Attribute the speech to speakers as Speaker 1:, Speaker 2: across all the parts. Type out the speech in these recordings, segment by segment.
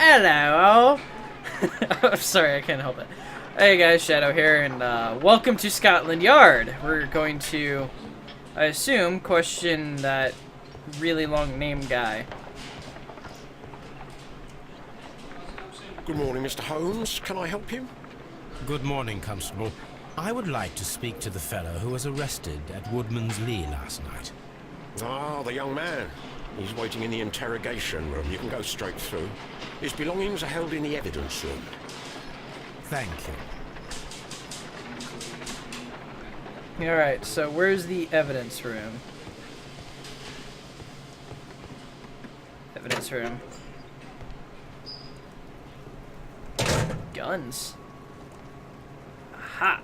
Speaker 1: Hello. I'm sorry, I can't help it. Hey guys, Shadow here, and welcome to Scotland Yard. We're going to, I assume, question that really long name guy.
Speaker 2: Good morning, Mr. Holmes. Can I help you?
Speaker 3: Good morning, Constable. I would like to speak to the fellow who was arrested at Woodman's Lee last night.
Speaker 2: Ah, the young man. He's waiting in the interrogation room. You can go straight through. His belongings are held in the evidence room.
Speaker 3: Thank you.
Speaker 1: Alright, so where's the evidence room? Evidence room. Guns. Aha!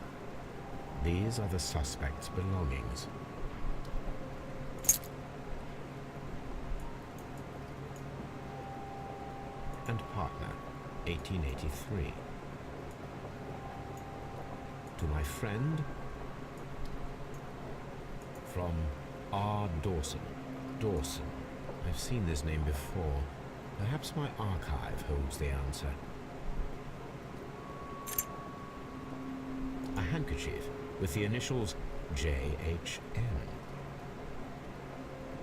Speaker 3: These are the suspect's belongings. And partner, 1883. To my friend, from R. Dawson. Dawson. I've seen this name before. Perhaps my archive holds the answer. A handkerchief with the initials J.H.N.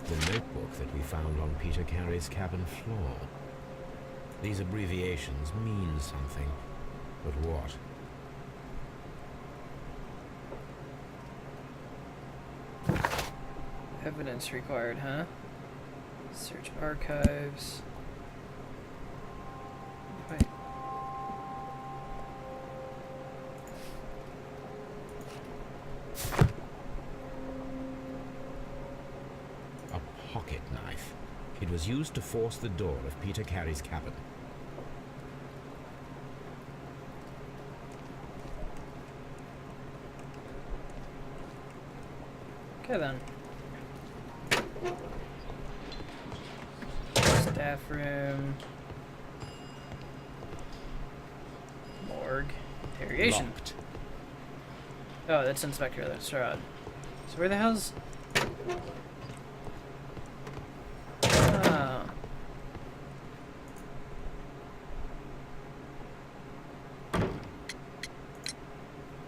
Speaker 3: The notebook that we found on Peter Carey's cabin floor. These abbreviations mean something, but what?
Speaker 1: Evidence required, huh? Search archives. Wait.
Speaker 3: A pocket knife. It was used to force the door of Peter Carey's cabin.
Speaker 1: Okay then. Staff room. Morgue. Interrogation.
Speaker 3: Locked.
Speaker 1: Oh, that's Inspector Lestrade. So where the hell's... Oh.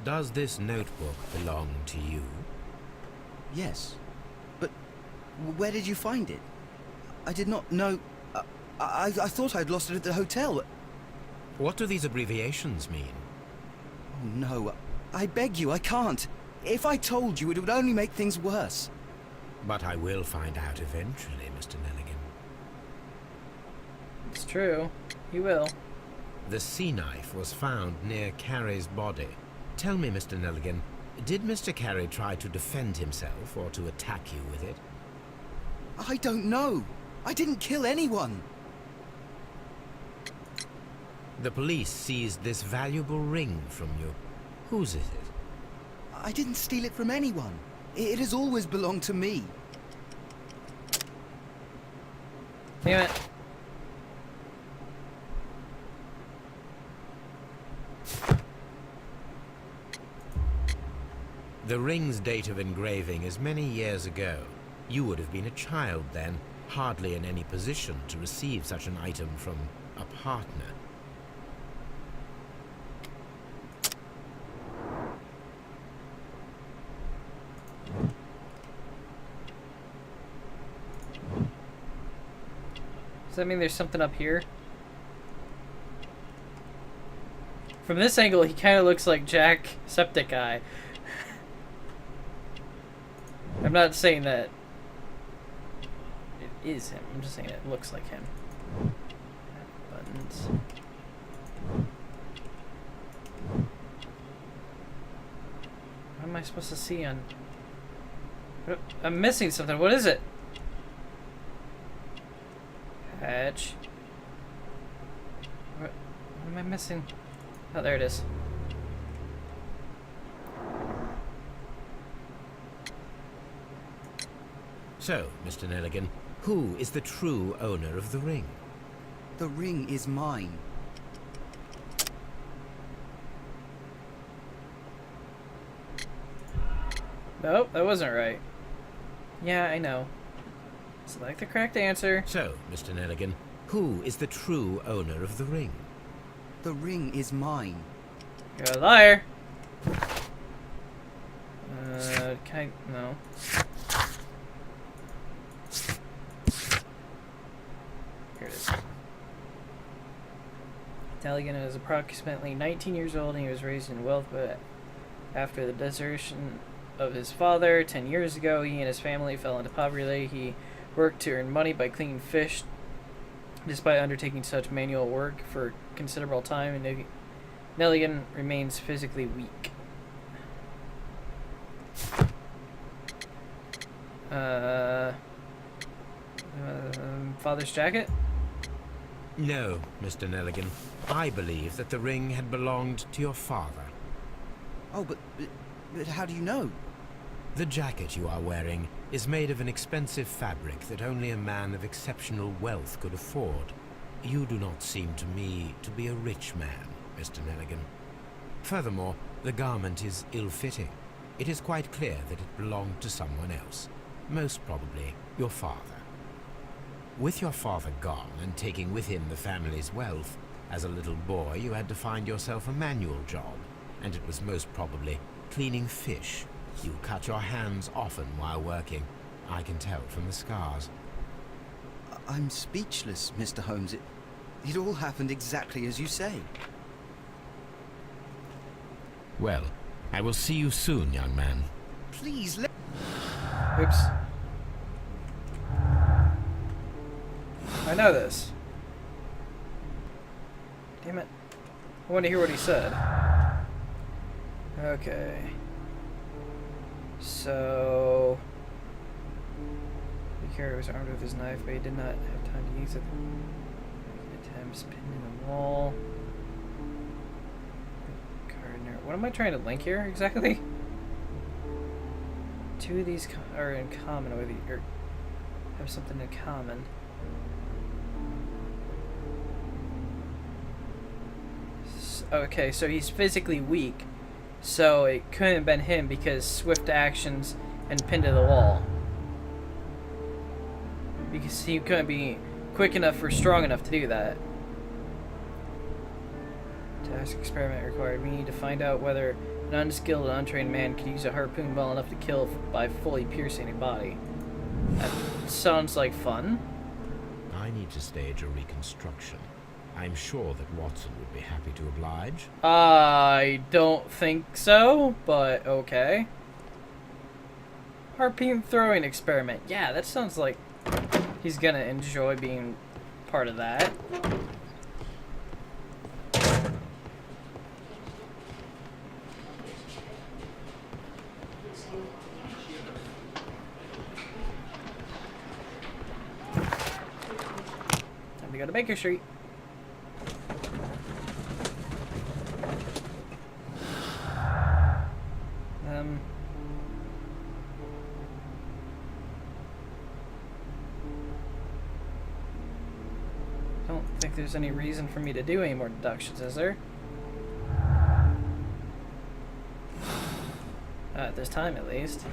Speaker 3: Does this notebook belong to you?
Speaker 4: Yes, but where did you find it? I did not know... I thought I'd lost it at the hotel.
Speaker 3: What do these abbreviations mean?
Speaker 4: Oh no, I beg you, I can't. If I told you, it would only make things worse.
Speaker 3: But I will find out eventually, Mr. Nelligan.
Speaker 1: It's true. You will.
Speaker 3: The sea knife was found near Carey's body. Tell me, Mr. Nelligan, did Mr. Carey try to defend himself or to attack you with it?
Speaker 4: I don't know. I didn't kill anyone.
Speaker 3: The police seized this valuable ring from you. Whose is it?
Speaker 4: I didn't steal it from anyone. It has always belonged to me.
Speaker 1: Damn it.
Speaker 3: The ring's date of engraving is many years ago. You would have been a child then, hardly in any position to receive such an item from a partner.
Speaker 1: Does that mean there's something up here? From this angle, he kind of looks like Jacksepticeye. I'm not saying that it is him. I'm just saying it looks like him. Buttons. What am I supposed to see on... I'm missing something. What is it? Patch. What am I missing? Oh, there it is.
Speaker 3: So, Mr. Nelligan, who is the true owner of the ring?
Speaker 4: The ring is mine.
Speaker 1: Nope, that wasn't right. Yeah, I know. Select the correct answer.
Speaker 3: So, Mr. Nelligan, Who is the true owner of the ring?
Speaker 4: The ring is mine.
Speaker 1: You're a liar. No. Here it is. Nelligan is approximately 19 years old and he was raised in wealth, but after the desertion of his father 10 years ago, he and his family fell into poverty. He worked to earn money by cleaning fish. Despite undertaking such manual work for considerable time, Nelligan remains physically weak. Father's jacket?
Speaker 3: No, Mr. Nelligan. I believe that the ring had belonged to your father.
Speaker 4: Oh, but how do you know?
Speaker 3: The jacket you are wearing is made of an expensive fabric that only a man of exceptional wealth could afford. You do not seem to me to be a rich man, Mr. Nelligan. Furthermore, the garment is ill-fitting. It is quite clear that it belonged to someone else, most probably your father. With your father gone and taking with him the family's wealth, as a little boy you had to find yourself a manual job, and it was most probably cleaning fish. You cut your hands often while working. I can tell from the scars.
Speaker 4: I'm speechless, Mr. Holmes. It all happened exactly as you say.
Speaker 3: Well, I will see you soon, young man.
Speaker 4: Please let...
Speaker 1: Oops. I know this. Damn it. I want to hear what he said. Okay. So... The character was armed with his knife, but he did not have time to use it. Making attempts pinned in the wall. Gardener. What am I trying to link here exactly? Two of these are in common with or have something in common. Okay, so he's physically weak, so it couldn't have been him because swift actions and pinned to the wall. Because he couldn't be quick enough or strong enough to do that. Task experiment required. We need to find out whether an unskilled and untrained man could use a harpoon well enough to kill by fully piercing a body. That sounds like fun.
Speaker 3: I need to stage a reconstruction. I'm sure that Watson would be happy to oblige.
Speaker 1: I don't think so, but okay. Harpoon throwing experiment. Yeah, that sounds like he's gonna enjoy being part of that. Time to go to Baker Street. Don't think there's any reason for me to do any more deductions, is there? At this time, at least.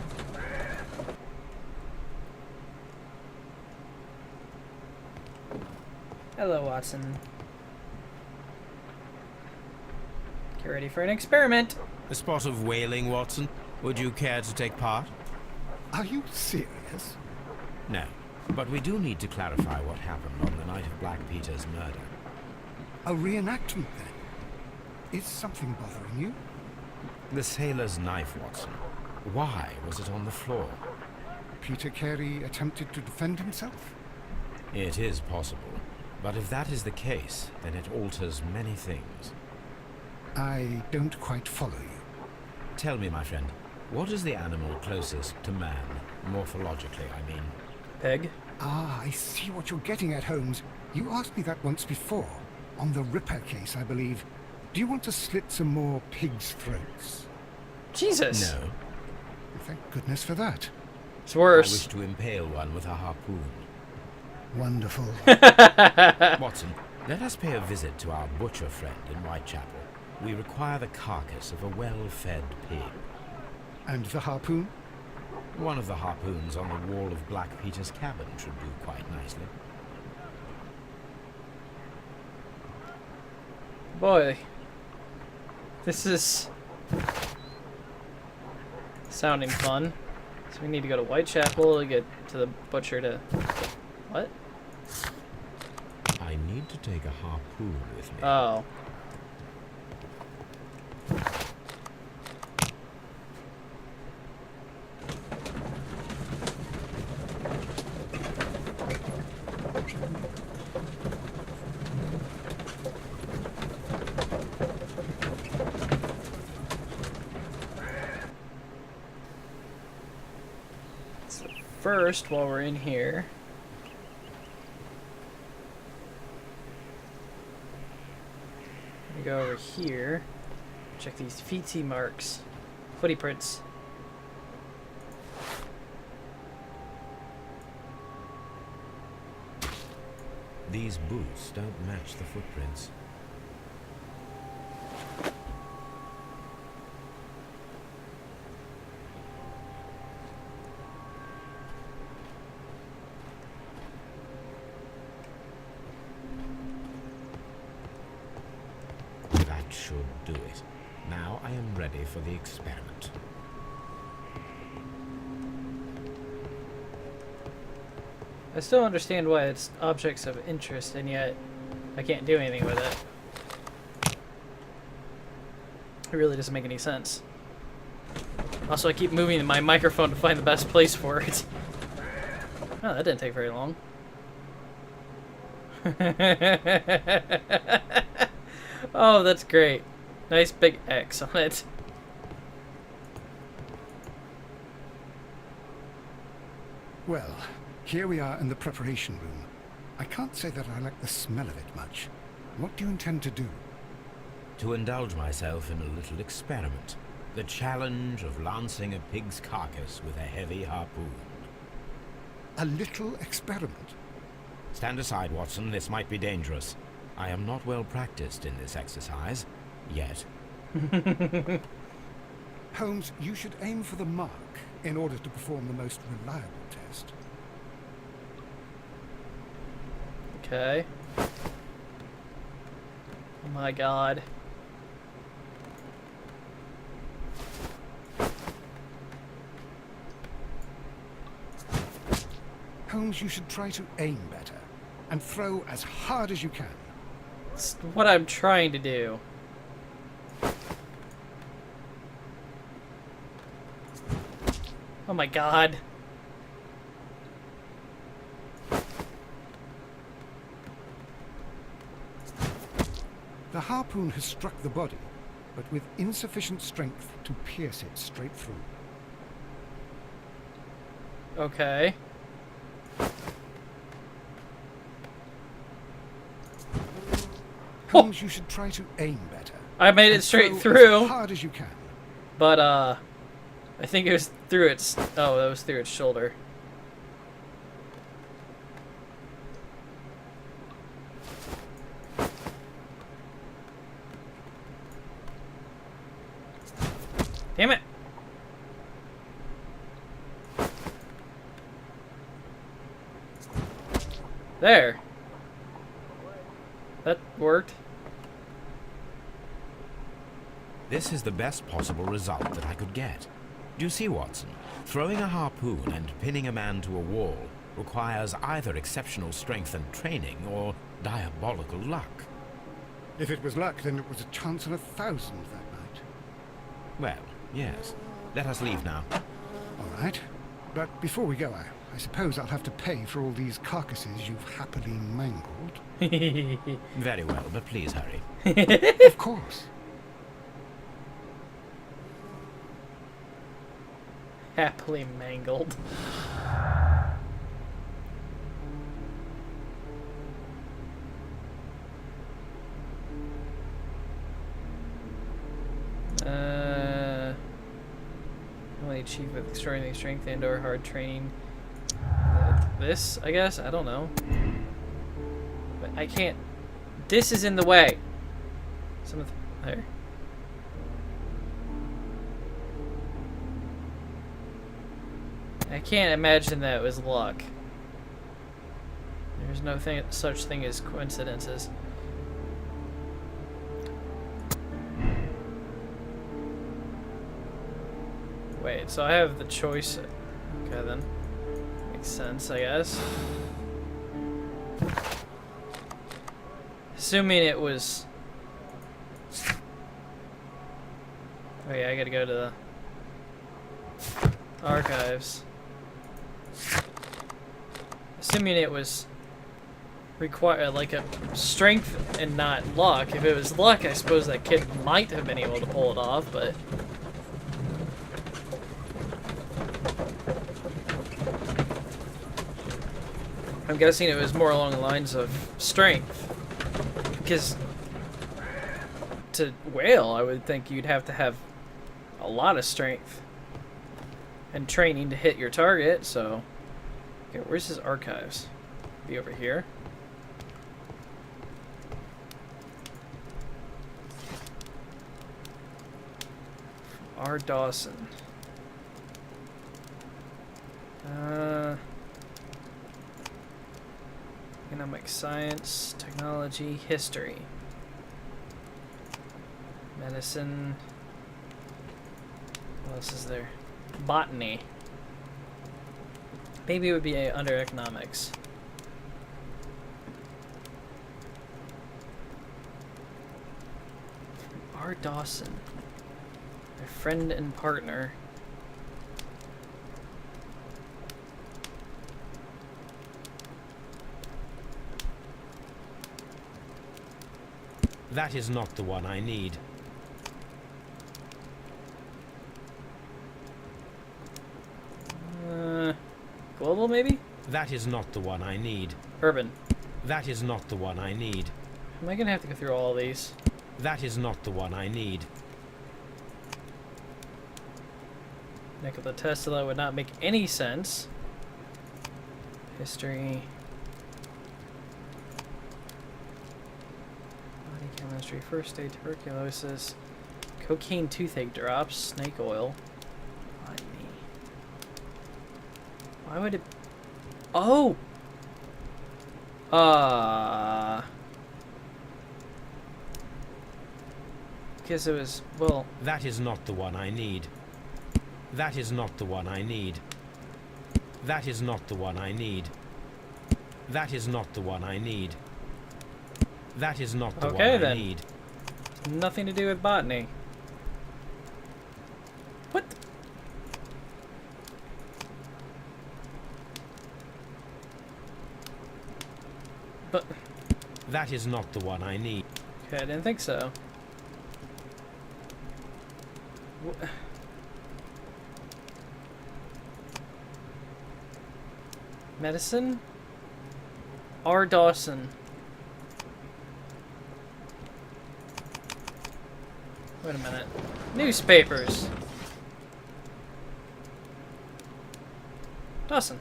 Speaker 1: Hello, Watson. Get ready for an experiment.
Speaker 3: A spot of whaling, Watson. Would you care to take part?
Speaker 5: Are you serious?
Speaker 3: No. But we do need to clarify what happened on the night of Black Peter's murder.
Speaker 5: A reenactment, then? Is something bothering you?
Speaker 3: The sailor's knife, Watson. Why was it on the floor?
Speaker 5: Peter Carey attempted to defend himself?
Speaker 3: It is possible. But if that is the case, then it alters many things.
Speaker 5: I don't quite follow you.
Speaker 3: Tell me, my friend, what is the animal closest to man, morphologically, I mean?
Speaker 1: Pig.
Speaker 5: Ah, I see what you're getting at, Holmes. You asked me that once before. On the Ripper case, I believe. Do you want to slit some more pigs' throats?
Speaker 1: Jesus.
Speaker 3: No.
Speaker 5: Thank goodness for that.
Speaker 1: It's worse.
Speaker 3: I wish to impale one with a harpoon.
Speaker 5: Wonderful.
Speaker 3: Watson, let us pay a visit to our butcher friend in Whitechapel. We require the carcass of a well-fed pig.
Speaker 5: And the harpoon?
Speaker 3: One of the harpoons on the wall of Black Peter's cabin should do quite nicely.
Speaker 1: boy. This is sounding fun. So we need to go to Whitechapel to get to the butcher to... What?
Speaker 3: I need to take a harpoon with me.
Speaker 1: Oh. So first, while we're in here, we go over here, check these feety marks, footy prints.
Speaker 3: These boots don't match the footprints. That should do it. Now I am ready for the experiment.
Speaker 1: I still understand why it's objects of interest, and yet I can't do anything with it. It really doesn't make any sense. Also, I keep moving my microphone to find the best place for it. Oh, that didn't take very long. Oh, that's great. Nice big X on it.
Speaker 5: Well, here we are in the preparation room. I can't say that I like the smell of it much. What do you intend to do?
Speaker 3: To indulge myself in a little experiment. The challenge of lancing a pig's carcass with a heavy harpoon.
Speaker 5: A little experiment?
Speaker 3: Stand aside, Watson. This might be dangerous. I am not well practiced in this exercise. Yet.
Speaker 5: Holmes, you should aim for the mark in order to perform the most reliable test.
Speaker 1: Okay. Oh my god.
Speaker 5: Holmes, you should try to aim better and throw as hard as you can.
Speaker 1: It's what I'm trying to do. Oh my god.
Speaker 5: The harpoon has struck the body, but with insufficient strength to pierce it straight through.
Speaker 1: Okay.
Speaker 5: Holmes, you should try to aim better.
Speaker 1: I made it
Speaker 5: and
Speaker 1: straight
Speaker 5: throw
Speaker 1: through,
Speaker 5: as hard as you can.
Speaker 1: but I think it was through its... Oh, that was through its shoulder. Damn it! There. That worked.
Speaker 3: This is the best possible result that I could get. Do you see, Watson? Throwing a harpoon and pinning a man to a wall requires either exceptional strength and training or diabolical luck.
Speaker 5: If it was luck, then it was a chance in 1,000 that night.
Speaker 3: Well, yes. Let us leave now.
Speaker 5: All right. But before we go, I suppose I'll have to pay for all these carcasses you've happily mangled.
Speaker 3: Very well, but please hurry.
Speaker 5: Of course.
Speaker 1: Happily mangled. Only achieved with extraordinary strength and or hard training. This, I guess? I don't know. But I can't... This is in the way. Some of the... There. I can't imagine that was luck. There's no such thing as coincidences. Wait, so I have the choice. Okay, then. Makes sense, I guess. Assuming it was... Oh yeah, I gotta go to the archives. Assuming it was require like a strength and not luck. If it was luck, I suppose that kid might have been able to pull it off, but I'm guessing it was more along the lines of strength. Because to whale, I would think you'd have to have a lot of strength and training to hit your target, so... Okay, where's his archives? Be over here. R. Dawson. Economic science, technology, history. Medicine. What else is there? Botany. Maybe it would be under economics. R. Dawson. My friend and partner.
Speaker 3: That is not the one I need.
Speaker 1: Global, maybe?
Speaker 3: That is not the one I need.
Speaker 1: Urban.
Speaker 3: That is not the one I need.
Speaker 1: Am I gonna have to go through all these?
Speaker 3: That is not the one I need.
Speaker 1: Nikola Tesla would not make any sense. History. Body chemistry, first aid, tuberculosis, cocaine toothache drops, snake oil. Botany. Why would it... Oh! Because it was, well...
Speaker 3: That is not the one I need. That is not the one I need. That is not the one I need. That is not the one I need. That is not the one I need.
Speaker 1: Nothing to do with botany. What? But...
Speaker 3: That is not the one I need.
Speaker 1: Okay, I didn't think so. Medicine? R. Dawson. Wait a minute. Newspapers. Dawson.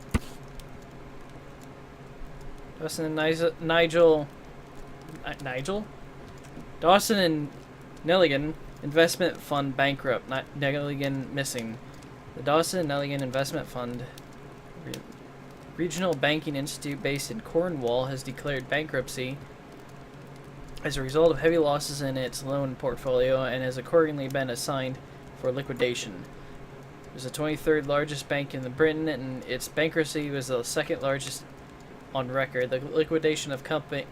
Speaker 1: Dawson and Nigel. Dawson and Nelligan Investment Fund bankrupt. Nelligan missing. The Dawson and Nelligan Investment Fund, regional banking institute based in Cornwall, has declared bankruptcy as a result of heavy losses in its loan portfolio and has accordingly been assigned for liquidation. It was the 23rd largest bank in Britain, and its bankruptcy was the second largest on record. The liquidation of company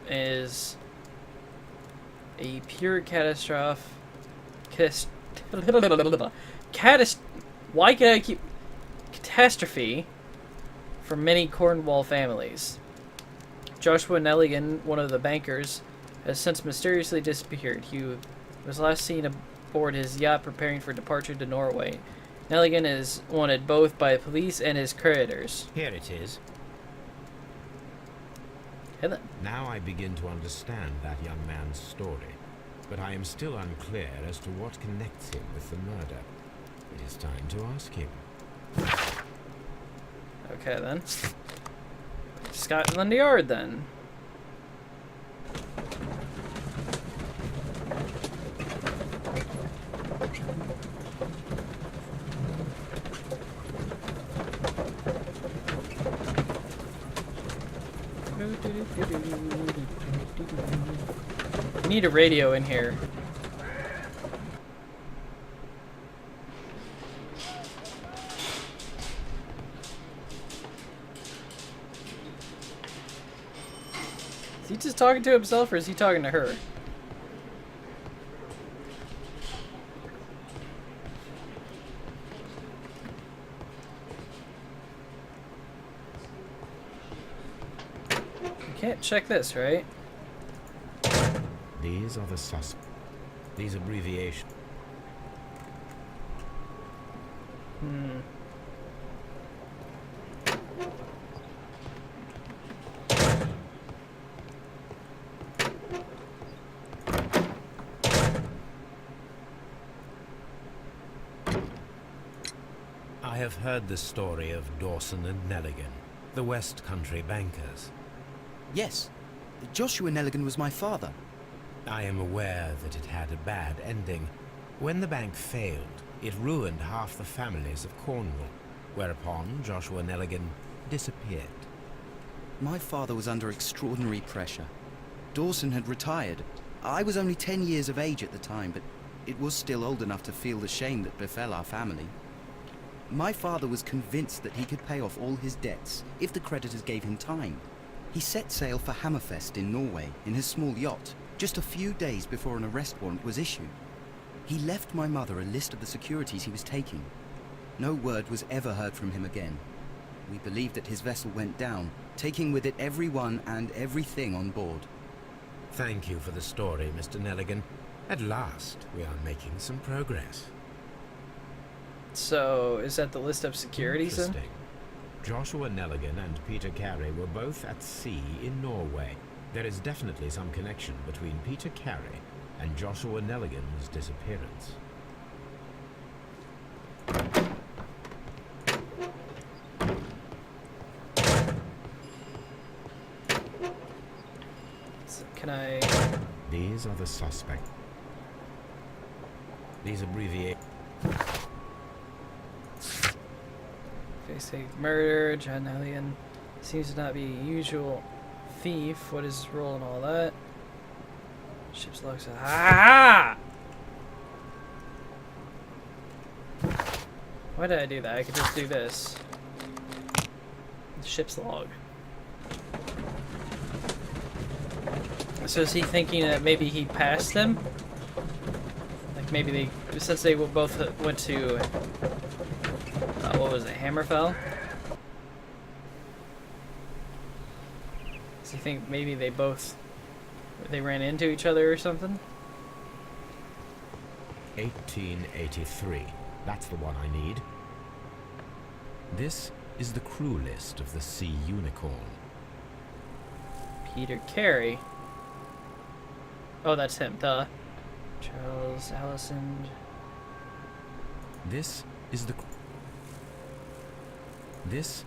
Speaker 1: is a pure catastrophe. Why can I keep catastrophe for many Cornwall families? Joshua Nelligan, one of the bankers, has since mysteriously disappeared. He was last seen aboard his yacht preparing for departure to Norway. Nelligan is wanted both by police and his creditors.
Speaker 3: Here it is.
Speaker 1: Hey then.
Speaker 3: Now I begin to understand that young man's story, but I am still unclear as to what connects him with the murder. It is time to ask him.
Speaker 1: Okay then. Scotland Yard then. We need a radio in here. talking to himself or is he talking to her? You can't check this, right?
Speaker 3: These are the suspects. These abbreviations. I have heard the story of Dawson and Nelligan, the West Country bankers.
Speaker 4: Yes, Joshua Nelligan was my father.
Speaker 3: I am aware that it had a bad ending. When the bank failed, it ruined half the families of Cornwall, whereupon Joshua Nelligan disappeared.
Speaker 4: My father was under extraordinary pressure. Dawson had retired. I was only 10 years of age at the time, but it was still old enough to feel the shame that befell our family. My father was convinced that he could pay off all his debts if the creditors gave him time. He set sail for Hammerfest in Norway in his small yacht, just a few days before an arrest warrant was issued. He left my mother a list of the securities he was taking. No word was ever heard from him again. We believe that his vessel went down, taking with it everyone and everything on board.
Speaker 3: Thank you for the story, Mr. Nelligan. At last, we are making some progress.
Speaker 1: So, is that the list of securities then?
Speaker 3: Interesting. Joshua Nelligan and Peter Carey were both at sea in Norway. There is definitely some connection between Peter Carey and Joshua Nelligan's disappearance.
Speaker 1: So can I...
Speaker 3: These are the suspects. These abbreviate.
Speaker 1: Facing murder, John Nelligan seems to not be a usual thief. What is his role in all that? Ship's log says, ah! Why did I do that? I could just do this. Ship's log. So is he thinking that maybe he passed them? Like maybe they, since they both went to, what was it, Hammerfell? Does he think maybe they ran into each other or something?
Speaker 3: 1883. That's the one I need. This is the crew list of the Sea Unicorn.
Speaker 1: Peter Carey. Oh, that's him, duh. Charles Allison.
Speaker 3: This is the... This...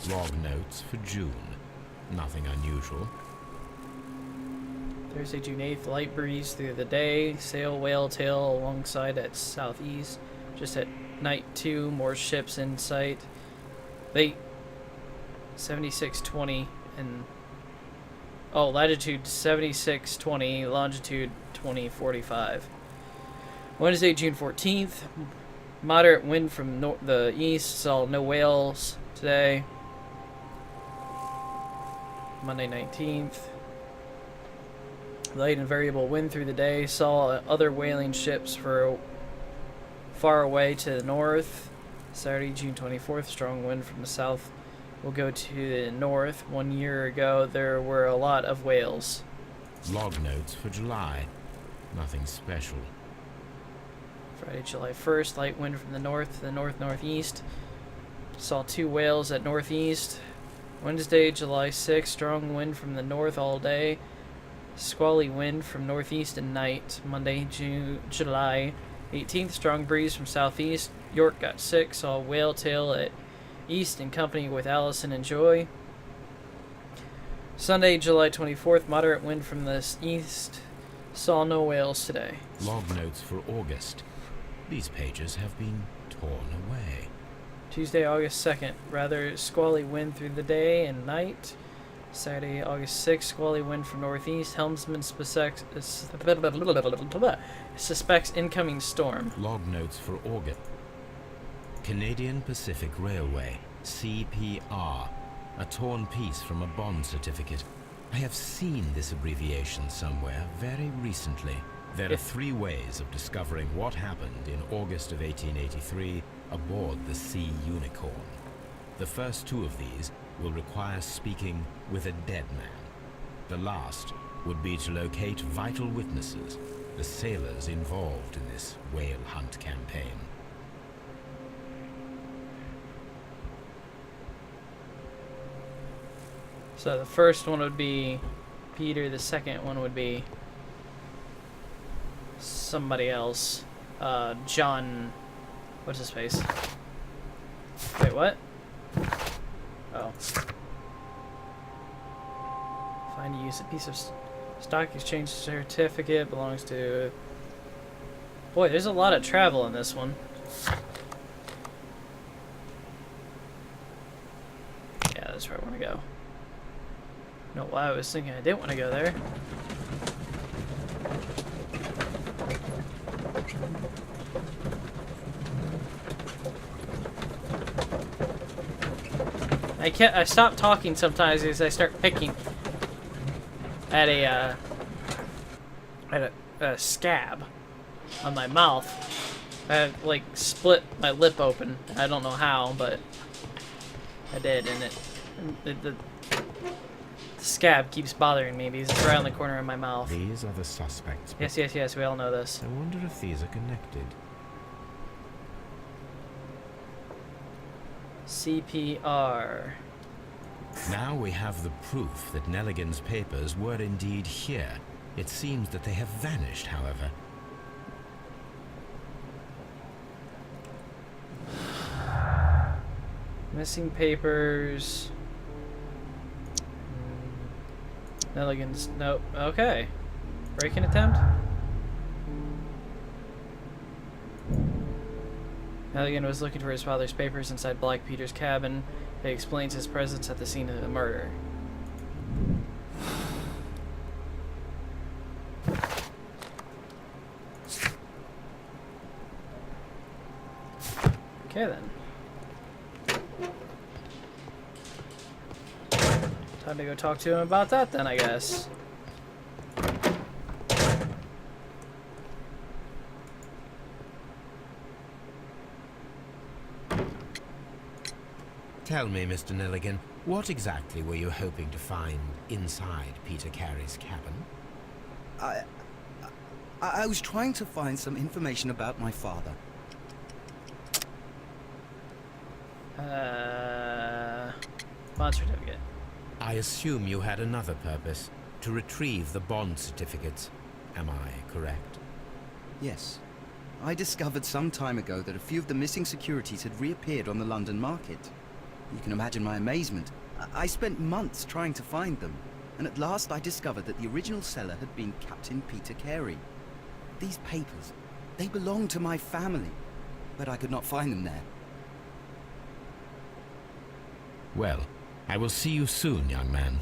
Speaker 3: Log notes for June. Nothing unusual.
Speaker 1: Thursday, June 8th, light breeze through the day. Sail whale tail alongside at southeast. Just at night 2, more ships in sight. Late 7620 and... Oh, latitude 7620, longitude 2045. Wednesday, June 14th. Moderate wind from the east. Saw no whales today. Monday 19th. Light and variable wind through the day. Saw other whaling ships for far away to the north. Saturday, June 24th. Strong wind from the south. We'll go to the north. 1 year ago, there were a lot of whales.
Speaker 3: Log notes for July. Nothing special.
Speaker 1: Friday, July 1st. Light wind from the north to the north-northeast. Saw 2 whales at northeast. Wednesday, July 6th, strong wind from the north all day. Squally wind from northeast and night. Monday, July 18th, strong breeze from southeast. York got sick, saw whale tail at east in company with Allison and Joy. Sunday, July 24th, moderate wind from the east. Saw no whales today.
Speaker 3: Log notes for August. These pages have been torn away.
Speaker 1: Tuesday, August 2nd, rather squally wind through the day and night. Saturday, August 6th, squally wind from northeast. Helmsman suspects incoming storm.
Speaker 3: Log notes for August. Canadian Pacific Railway, CPR, a torn piece from a bond certificate. I have seen this abbreviation somewhere very recently. There are 3 ways of discovering what happened in August of 1883 aboard the Sea Unicorn. The first 2 of these will require speaking with a dead man. The last would be to locate vital witnesses, the sailors involved in this whale hunt campaign.
Speaker 1: So the first one would be Peter, the second one would be somebody else. John... What's his face? Wait, what? Oh. Find and use a piece of stock exchange certificate belongs to... Boy, there's a lot of travel in this one. Yeah, that's where I want to go. No, why I was thinking I didn't want to go there. I stop talking sometimes as I start picking at a scab on my mouth. I like split my lip open. I don't know how, but I did, and the scab keeps bothering me because it's right on the corner of my mouth.
Speaker 3: These are the suspects.
Speaker 1: Yes, we all know this.
Speaker 3: I wonder if these are connected.
Speaker 1: CPR.
Speaker 3: Now we have the proof that Nelligan's papers were indeed here. It seems that they have vanished, however.
Speaker 1: Missing papers. Nelligan's... Nope. Okay. Break-in attempt? Nelligan was looking for his father's papers inside Black Peter's cabin. It explains his presence at the scene of the murder. Okay then. Time to go talk to him about that then, I guess.
Speaker 3: Tell me, Mr. Nelligan, what exactly were you hoping to find inside Peter Carey's cabin?
Speaker 4: I was trying to find some information about my father.
Speaker 1: Bond certificate.
Speaker 3: I assume you had another purpose, to retrieve the bond certificates. Am I correct?
Speaker 4: Yes. I discovered some time ago that a few of the missing securities had reappeared on the London market. You can imagine my amazement. I spent months trying to find them, and at last I discovered that the original seller had been Captain Peter Carey. These papers, they belonged to my family, but I could not find them there.
Speaker 3: Well, I will see you soon, young man.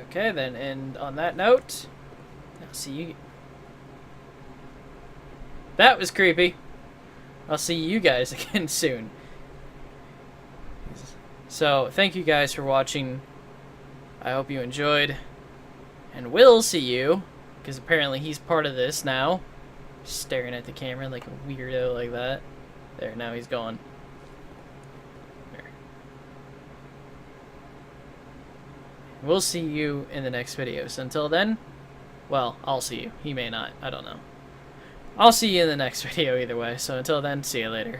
Speaker 1: Okay then, and on that note, I'll see you... That was creepy. I'll see you guys again soon. So, thank you guys for watching. I hope you enjoyed. And we'll see you, because apparently he's part of this now. Staring at the camera like a weirdo like that. There, now he's gone. There. We'll see you in the next video. So until then, well, I'll see you. He may not. I don't know. I'll see you in the next video either way. So until then, see you later.